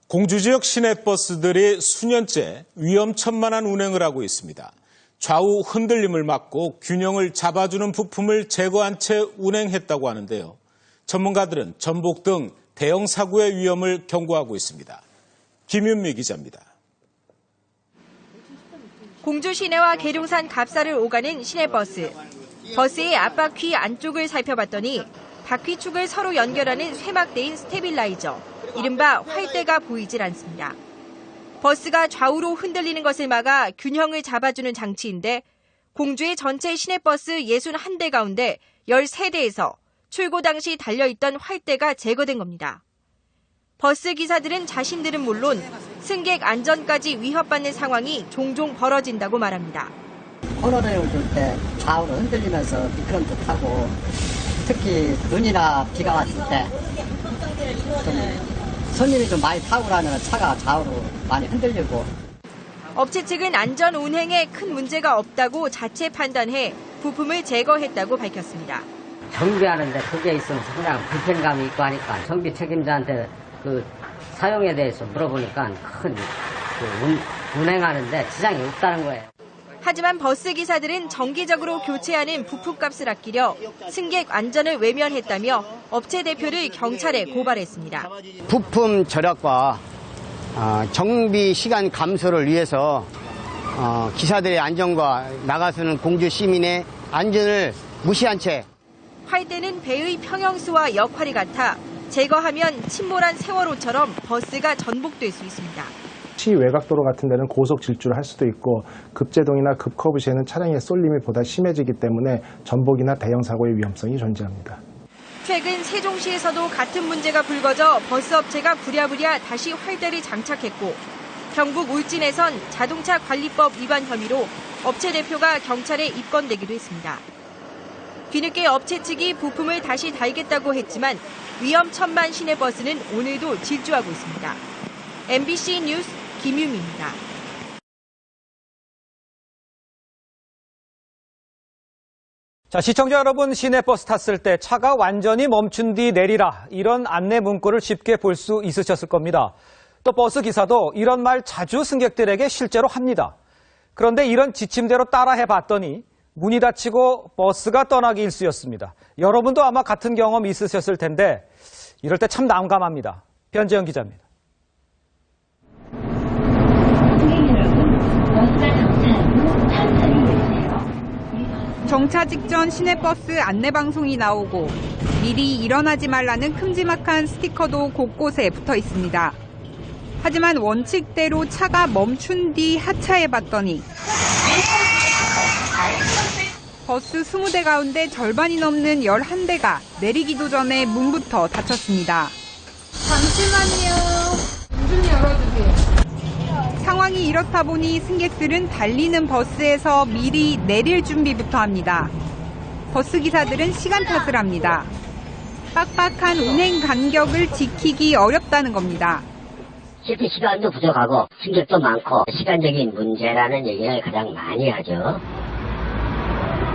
공주 지역 시내버스들이 수년째 위험천만한 운행을 하고 있습니다. 좌우 흔들림을 막고 균형을 잡아주는 부품을 제거한 채 운행했다고 하는데요. 전문가들은 전복 등 대형 사고의 위험을 경고하고 있습니다. 김윤미 기자입니다. 공주 시내와 계룡산 갑사를 오가는 시내버스. 버스의 앞바퀴 안쪽을 살펴봤더니 바퀴축을 서로 연결하는 쇠막대인 스테빌라이저, 이른바 활대가 보이질 않습니다. 버스가 좌우로 흔들리는 것을 막아 균형을 잡아주는 장치인데 공주의 전체 시내버스 61대 가운데 13대에서 출고 당시 달려있던 활대가 제거된 겁니다. 버스 기사들은 자신들은 물론 승객 안전까지 위협받는 상황이 종종 벌어진다고 말합니다. 코너를 돌 때 좌우로 흔들리면서 미끄럼도 타고 특히 눈이나 비가 왔을 때 좀 손님이 좀 많이 타고 나면 차가 좌우로 많이 흔들리고. 업체 측은 안전 운행에 큰 문제가 없다고 자체 판단해 부품을 제거했다고 밝혔습니다. 정비하는데 그게 있으면 상당히 불편감이 있고 하니까 정비 책임자한테 그 사용에 대해서 물어보니까 큰 운행하는데 지장이 없다는 거예요. 하지만 버스 기사들은 정기적으로 교체하는 부품값을 아끼려 승객 안전을 외면했다며 업체 대표를 경찰에 고발했습니다. 부품 절약과 정비 시간 감소를 위해서 기사들의 안전과 나가서는 공주 시민의 안전을 무시한 채 활대는 배의 평형수와 역할이 같아 제거하면 침몰한 세월호처럼 버스가 전복될 수 있습니다. 시 외곽도로 같은 데는 고속 질주를 할 수도 있고 급제동이나 급커브 시에는 차량의 쏠림이 보다 심해지기 때문에 전복이나 대형 사고의 위험성이 존재합니다. 최근 세종시에서도 같은 문제가 불거져 버스업체가 부랴부랴 다시 활대를 장착했고 경북 울진에선 자동차 관리법 위반 혐의로 업체 대표가 경찰에 입건되기도 했습니다. 뒤늦게 업체 측이 부품을 다시 달겠다고 했지만 위험천만 시내버스는 오늘도 질주하고 있습니다. MBC 뉴스 김유미입니다. 자, 시청자 여러분, 시내버스 탔을 때 차가 완전히 멈춘 뒤 내리라, 이런 안내 문구를 쉽게 볼 수 있으셨을 겁니다. 또 버스 기사도 이런 말 자주 승객들에게 실제로 합니다. 그런데 이런 지침대로 따라해 봤더니 문이 닫히고 버스가 떠나기 일쑤였습니다. 여러분도 아마 같은 경험 있으셨을 텐데 이럴 때 참 난감합니다. 변재영 기자입니다. 정차 직전 시내버스 안내방송이 나오고 미리 일어나지 말라는 큼지막한 스티커도 곳곳에 붙어 있습니다. 하지만 원칙대로 차가 멈춘 뒤 하차해봤더니 버스 20대 가운데 절반이 넘는 11대가 내리기도 전에 문부터 닫혔습니다. 잠시만요. 문 좀 열어주세요. 상황이 이렇다 보니 승객들은 달리는 버스에서 미리 내릴 준비부터 합니다. 버스 기사들은 시간 탓을 합니다. 빡빡한 운행 간격을 지키기 어렵다는 겁니다. 실제 시간도 부족하고 승객도 많고 시간적인 문제라는 얘기를 가장 많이 하죠.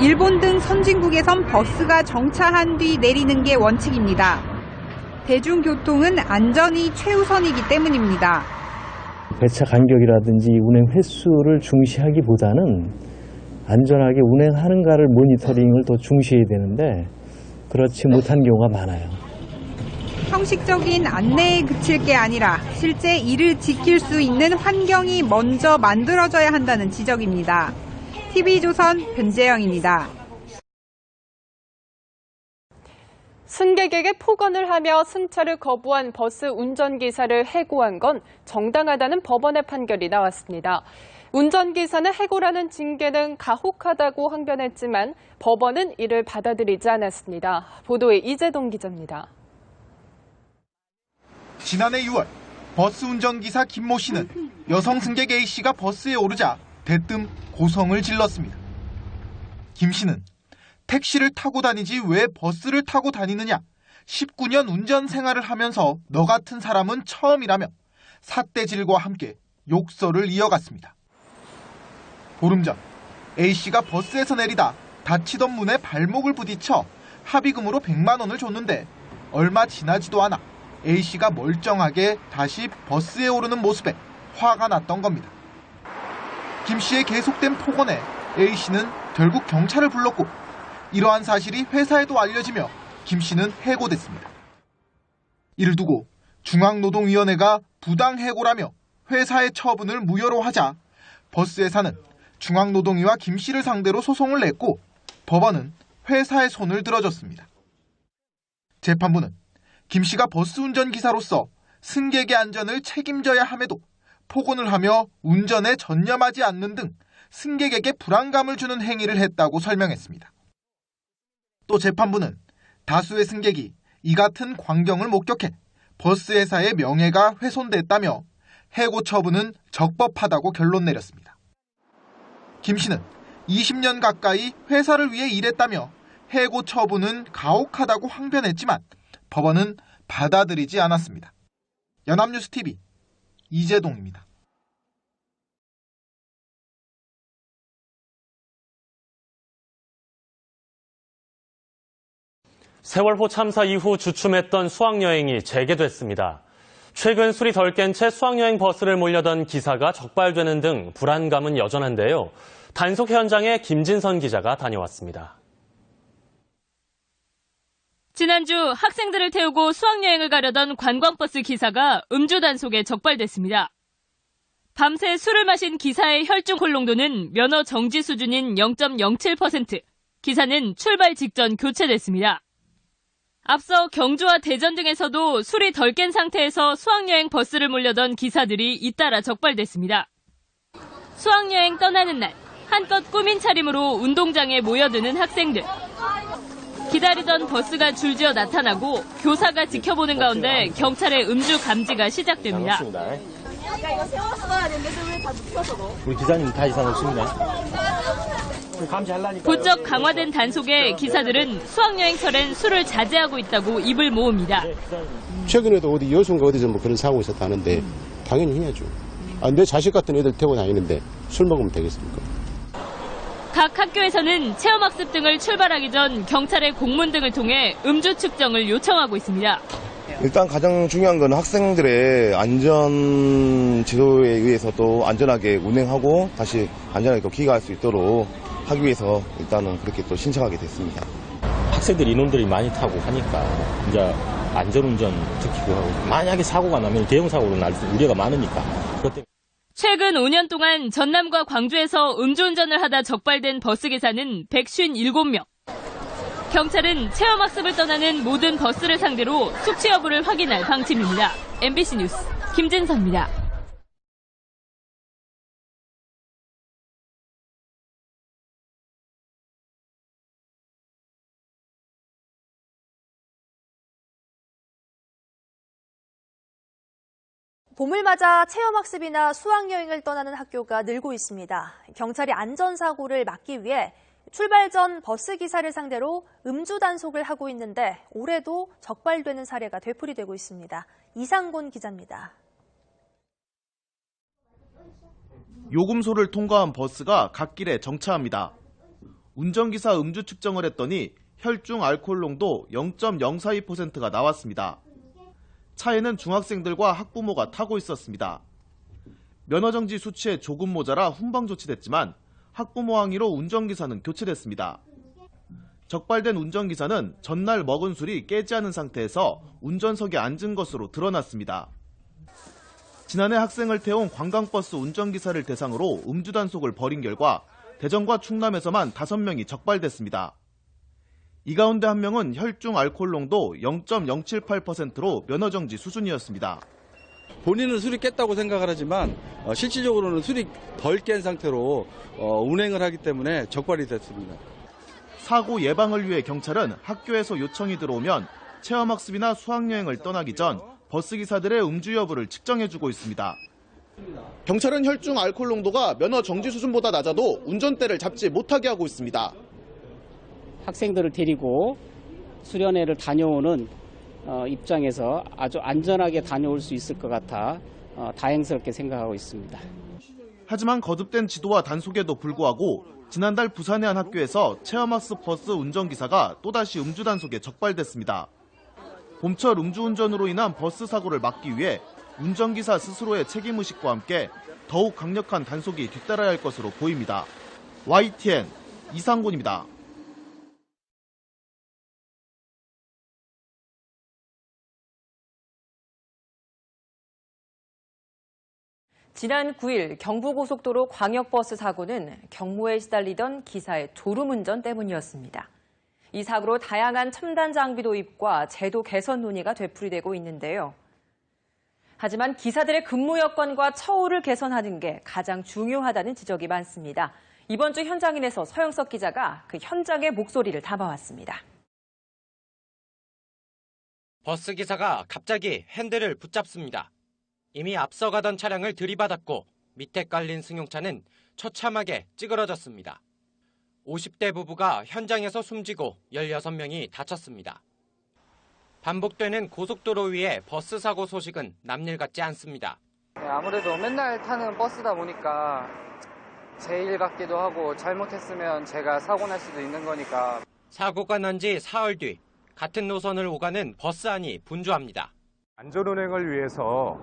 일본 등 선진국에선 버스가 정차한 뒤 내리는 게 원칙입니다. 대중교통은 안전이 최우선이기 때문입니다. 배차 간격이라든지 운행 횟수를 중시하기보다는 안전하게 운행하는가를 모니터링을 더 중시해야 되는데 그렇지 못한 경우가 많아요. 형식적인 안내에 그칠 게 아니라 실제 이를 지킬 수 있는 환경이 먼저 만들어져야 한다는 지적입니다. TV조선 변재영입니다. 승객에게 폭언을 하며 승차를 거부한 버스 운전기사를 해고한 건 정당하다는 법원의 판결이 나왔습니다. 운전기사는 해고라는 징계는 가혹하다고 항변했지만 법원은 이를 받아들이지 않았습니다. 보도에 이재동 기자입니다. 지난해 6월 버스 운전기사 김모 씨는 여성 승객 A 씨가 버스에 오르자 대뜸 고성을 질렀습니다. 김 씨는 택시를 타고 다니지 왜 버스를 타고 다니느냐, 19년 운전 생활을 하면서 너 같은 사람은 처음이라며 삿대질과 함께 욕설을 이어갔습니다. 보름 전 A 씨가 버스에서 내리다 닫히던 문에 발목을 부딪혀 합의금으로 100만 원을 줬는데 얼마 지나지도 않아 A 씨가 멀쩡하게 다시 버스에 오르는 모습에 화가 났던 겁니다. 김 씨의 계속된 폭언에 A 씨는 결국 경찰을 불렀고 이러한 사실이 회사에도 알려지며 김 씨는 해고됐습니다. 이를 두고 중앙노동위원회가 부당해고라며 회사의 처분을 무효로 하자 버스회사는 중앙노동위와 김 씨를 상대로 소송을 냈고 법원은 회사의 손을 들어줬습니다. 재판부는 김 씨가 버스 운전기사로서 승객의 안전을 책임져야 함에도 폭언을 하며 운전에 전념하지 않는 등 승객에게 불안감을 주는 행위를 했다고 설명했습니다. 또 재판부는 다수의 승객이 이 같은 광경을 목격해 버스회사의 명예가 훼손됐다며 해고 처분은 적법하다고 결론 내렸습니다. 김 씨는 20년 가까이 회사를 위해 일했다며 해고 처분은 가혹하다고 항변했지만 법원은 받아들이지 않았습니다. 연합뉴스TV 이재동입니다. 세월호 참사 이후 주춤했던 수학여행이 재개됐습니다. 최근 술이 덜 깬 채 수학여행 버스를 몰려던 기사가 적발되는 등 불안감은 여전한데요. 단속 현장에 김진선 기자가 다녀왔습니다. 지난주 학생들을 태우고 수학여행을 가려던 관광버스 기사가 음주 단속에 적발됐습니다. 밤새 술을 마신 기사의 혈중 콜롱도는 면허 정지 수준인 0.07%. 기사는 출발 직전 교체됐습니다. 앞서 경주와 대전 등에서도 술이 덜 깬 상태에서 수학여행 버스를 몰려던 기사들이 잇따라 적발됐습니다. 수학여행 떠나는 날, 한껏 꾸민 차림으로 운동장에 모여드는 학생들. 기다리던 버스가 줄지어 나타나고 교사가 지켜보는 가운데 경찰의 음주 감지가 시작됩니다. 이거 세웠어야 되는데 왜 다 눕혀서 우리 기사님 다 이상 없습니다. 감시하려니까. 부쩍 강화된 단속에 기사들은 수학여행철엔 술을 자제하고 있다고 입을 모읍니다. 최근에도 어디 여수인가 어디서 뭐 그런 사고 있었다는데 당연히 해야죠. 내 자식 같은 애들 태우고 다니는데 술 먹으면 되겠습니까? 각 학교에서는 체험학습 등을 출발하기 전 경찰의 공문 등을 통해 음주 측정을 요청하고 있습니다. 일단 가장 중요한 건 학생들의 안전 지도에 의해서 또 안전하게 운행하고 다시 안전하게 또 귀가할 수 있도록 하기 위해서 일단은 그렇게 또 신청하게 됐습니다. 학생들이 인원들이 많이 타고 하니까 이제 안전운전 지키고 하고 만약에 사고가 나면 대형 사고로 날 우려가 많으니까. 그것 때문에. 최근 5년 동안 전남과 광주에서 음주운전을 하다 적발된 버스기사는 157명. 경찰은 체험학습을 떠나는 모든 버스를 상대로 숙취 여부를 확인할 방침입니다. MBC 뉴스 김진서입니다. 봄을 맞아 체험학습이나 수학여행을 떠나는 학교가 늘고 있습니다. 경찰이 안전사고를 막기 위해 출발 전 버스기사를 상대로 음주 단속을 하고 있는데 올해도 적발되는 사례가 되풀이되고 있습니다. 이상곤 기자입니다. 요금소를 통과한 버스가 갓길에 정차합니다. 운전기사 음주 측정을 했더니 혈중 알코올 농도 0.042%가 나왔습니다. 차에는 중학생들과 학부모가 타고 있었습니다. 면허정지 수치에 조금 모자라 훈방 조치됐지만 학부모 항의로 운전기사는 교체됐습니다. 적발된 운전기사는 전날 먹은 술이 깨지 않은 상태에서 운전석에 앉은 것으로 드러났습니다. 지난해 학생을 태운 관광버스 운전기사를 대상으로 음주 단속을 벌인 결과 대전과 충남에서만 5명이 적발됐습니다. 이 가운데 1명은 혈중 알코올 농도 0.078%로 면허정지 수준이었습니다. 본인은 술이 깼다고 생각을 하지만 실질적으로는 술이 덜 깬 상태로 운행을 하기 때문에 적발이 됐습니다. 사고 예방을 위해 경찰은 학교에서 요청이 들어오면 체험학습이나 수학여행을 떠나기 전 버스기사들의 음주 여부를 측정해주고 있습니다. 경찰은 혈중 알코올 농도가 면허 정지 수준보다 낮아도 운전대를 잡지 못하게 하고 있습니다. 학생들을 데리고 수련회를 다녀오는 입장에서 아주 안전하게 다녀올 수 있을 것 같아 다행스럽게 생각하고 있습니다. 하지만 거듭된 지도와 단속에도 불구하고 지난달 부산의 한 학교에서 체험학습 버스 운전기사가 또다시 음주 단속에 적발됐습니다. 봄철 음주운전으로 인한 버스 사고를 막기 위해 운전기사 스스로의 책임의식과 함께 더욱 강력한 단속이 뒤따라야 할 것으로 보입니다. YTN 이상곤입니다. 지난 9일 경부고속도로 광역버스 사고는 경무에 시달리던 기사의 졸음운전 때문이었습니다. 이 사고로 다양한 첨단 장비 도입과 제도 개선 논의가 되풀이되고 있는데요. 하지만 기사들의 근무 여건과 처우를 개선하는 게 가장 중요하다는 지적이 많습니다. 이번 주 현장인에서 서영석 기자가 그 현장의 목소리를 담아왔습니다. 버스 기사가 갑자기 핸들을 붙잡습니다. 이미 앞서가던 차량을 들이받았고 밑에 깔린 승용차는 처참하게 찌그러졌습니다. 50대 부부가 현장에서 숨지고 16명이 다쳤습니다. 반복되는 고속도로 위의 버스 사고 소식은 남일 같지 않습니다. 아무래도 맨날 타는 버스다 보니까 제 일 같기도 하고 잘못했으면 제가 사고 날 수도 있는 거니까. 사고가 난 지 사흘 뒤 같은 노선을 오가는 버스 안이 분주합니다. 안전운행을 위해서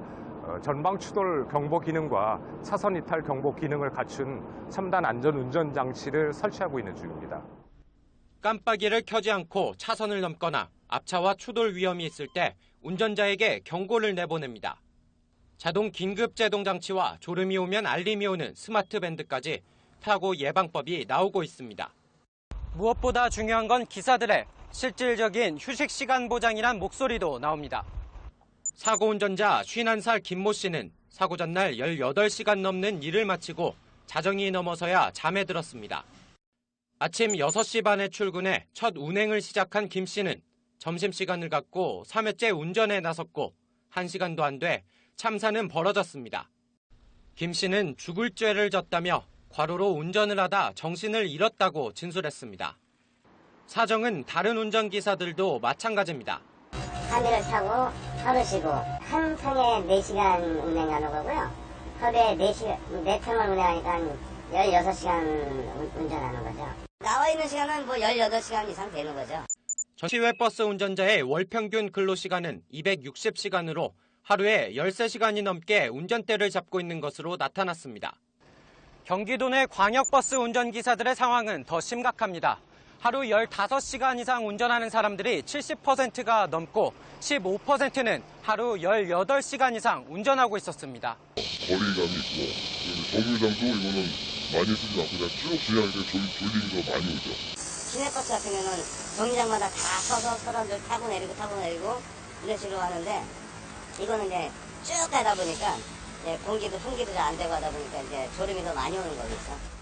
전방 추돌 경보 기능과 차선 이탈 경보 기능을 갖춘 첨단 안전운전 장치를 설치하고 있는 중입니다. 깜빡이를 켜지 않고 차선을 넘거나 앞차와 추돌 위험이 있을 때 운전자에게 경고를 내보냅니다. 자동 긴급 제동 장치와 졸음이 오면 알림이 오는 스마트 밴드까지 사고 예방법이 나오고 있습니다. 무엇보다 중요한 건 기사들의 실질적인 휴식 시간 보장이란 목소리도 나옵니다. 사고 운전자 51살 김모 씨는 사고 전날 18시간 넘는 일을 마치고 자정이 넘어서야 잠에 들었습니다. 아침 6시 반에 출근해 첫 운행을 시작한 김 씨는 점심시간을 갖고 3회째 운전에 나섰고 1시간도 안 돼 참사는 벌어졌습니다. 김 씨는 죽을 죄를 졌다며 과로로 운전을 하다 정신을 잃었다고 진술했습니다. 사정은 다른 운전기사들도 마찬가지입니다. 3일을 타고 하루 쉬고 한 탕에 4시간 운행하는 거고요. 하루에 4탕을 운행하니까 16시간 운전하는 거죠. 나와 있는 시간은 뭐 18시간 이상 되는 거죠. 시외버스 운전자의 월평균 근로시간은 260시간으로 하루에 13시간이 넘게 운전대를 잡고 있는 것으로 나타났습니다. 경기도 내 광역버스 운전기사들의 상황은 더 심각합니다. 하루 15시간 이상 운전하는 사람들이 70%가 넘고 15%는 하루 18시간 이상 운전하고 있었습니다. 거리감이 있고 정류장도 이거는 많이 쓰지 않고 그냥 쭉 그냥 졸리는 거 많이 오죠. 시내버스 같은 경우는 정류장마다 다 서서 사람들 타고 내리고 이런 식으로 하는데 이거는 이제 쭉 가다 보니까 공기도 잘 안 되고 하다 보니까 이제 졸음이 더 많이 오는 거겠죠.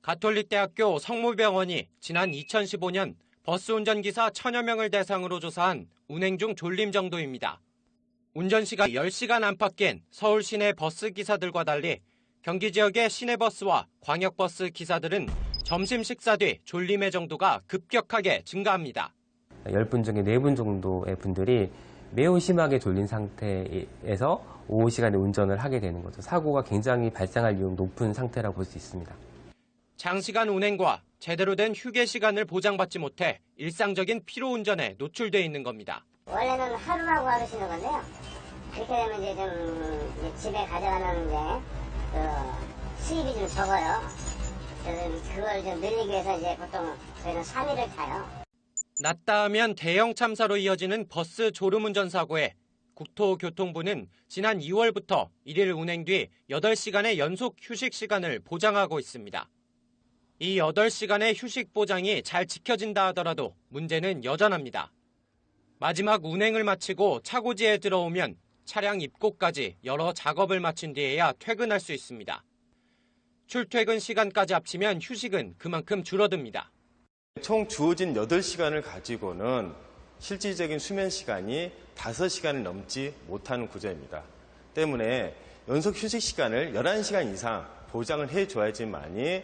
가톨릭대학교 성모병원이 지난 2015년 버스 운전기사 1000여 명을 대상으로 조사한 운행 중 졸림 정도입니다. 운전시간 10시간 안팎인 서울 시내 버스 기사들과 달리 경기 지역의 시내버스와 광역버스 기사들은 점심 식사 뒤 졸림의 정도가 급격하게 증가합니다. 10분 중에 4분 정도의 분들이 매우 심하게 졸린 상태에서 오후 시간에 운전을 하게 되는 거죠. 사고가 굉장히 발생할 위험이 높은 상태라고 볼 수 있습니다. 장시간 운행과 제대로 된 휴게 시간을 보장받지 못해 일상적인 피로 운전에 노출돼 있는 겁니다. 원래는 하루하고 하루 쉬는 건데요. 그렇게 되면 이제 좀 집에 가져가는 수입이 좀 적어요. 그래서 그걸 좀 늘리기 위해서 이제 보통 저희는 3일을 타요. 낮다 하면 대형 참사로 이어지는 버스 졸음운전 사고에 국토교통부는 지난 2월부터 1일 운행 뒤 8시간의 연속 휴식 시간을 보장하고 있습니다. 이 8시간의 휴식 보장이 잘 지켜진다 하더라도 문제는 여전합니다. 마지막 운행을 마치고 차고지에 들어오면 차량 입고까지 여러 작업을 마친 뒤에야 퇴근할 수 있습니다. 출퇴근 시간까지 합치면 휴식은 그만큼 줄어듭니다. 총 주어진 8시간을 가지고는 실질적인 수면 시간이 5시간을 넘지 못하는 구조입니다. 때문에 연속 휴식 시간을 11시간 이상 보장을 해줘야지만이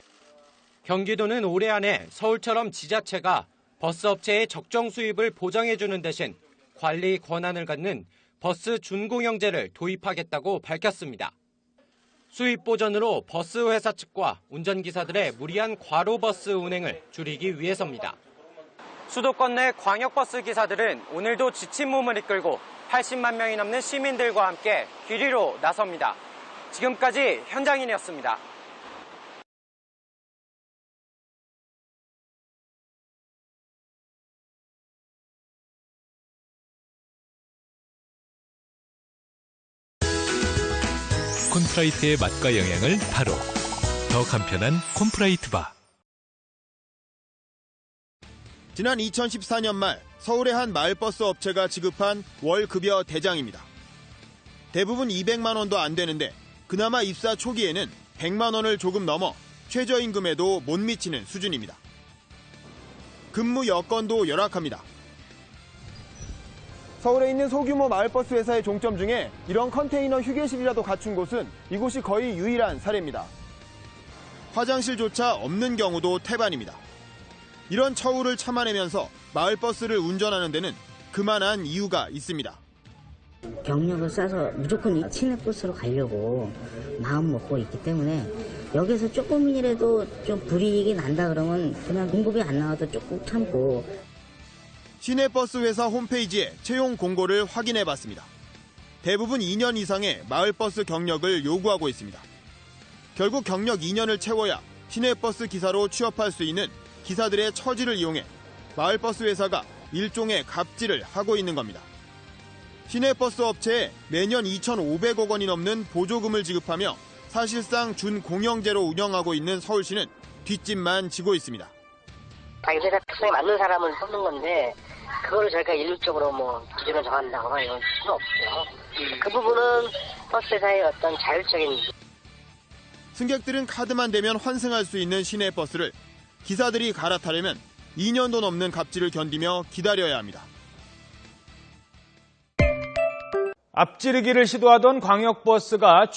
경기도는 올해 안에 서울처럼 지자체가 버스업체의 적정 수입을 보장해주는 대신 관리 권한을 갖는 버스 준공영제를 도입하겠다고 밝혔습니다. 수입 보전으로 버스 회사 측과 운전기사들의 무리한 과로버스 운행을 줄이기 위해서입니다. 수도권 내 광역버스 기사들은 오늘도 지친 몸을 이끌고 80만 명이 넘는 시민들과 함께 길이로 나섭니다. 지금까지 현장인이었습니다. 콘프라이트의 맛과 영양을 바로 더 간편한 콘프라이트 바. 지난 2014년 말 서울의 한 마을버스 업체가 지급한 월급여 대장입니다. 대부분 200만 원도 안 되는데 그나마 입사 초기에는 100만 원을 조금 넘어 최저임금에도 못 미치는 수준입니다. 근무 여건도 열악합니다. 서울에 있는 소규모 마을버스 회사의 종점 중에 이런 컨테이너 휴게실이라도 갖춘 곳은 이곳이 거의 유일한 사례입니다. 화장실조차 없는 경우도 태반입니다. 이런 처우를 참아내면서 마을버스를 운전하는 데는 그만한 이유가 있습니다. 경력을 쌓아서 무조건 시내버스로 가려고 마음 먹고 있기 때문에 여기서 조금이라도 좀 불이익이 난다 그러면 그냥 공급이 안 나와도 조금 참고. 시내버스 회사 홈페이지에 채용 공고를 확인해봤습니다. 대부분 2년 이상의 마을버스 경력을 요구하고 있습니다. 결국 경력 2년을 채워야 시내버스 기사로 취업할 수 있는 기사들의 처지를 이용해 마을버스 회사가 일종의 갑질을 하고 있는 겁니다. 시내버스 업체에 매년 2,500억 원이 넘는 보조금을 지급하며 사실상 준공영제로 운영하고 있는 서울시는 뒷짐만 지고 있습니다. 자기 회사 특성에 맞는 사람을 뽑는 건데 그거를 저희가 일률적으로 기준을 정한다거나 이런 수는 없고요. 그 부분은 버스 회사의 어떤 자율적인. 승객들은 카드만 대면 환승할 수 있는 시내버스를 기사들이 갈아타려면 2년도 넘는 갑질을 견디며 기다려야 합니다. 앞지르기를 시도하던 광역버스가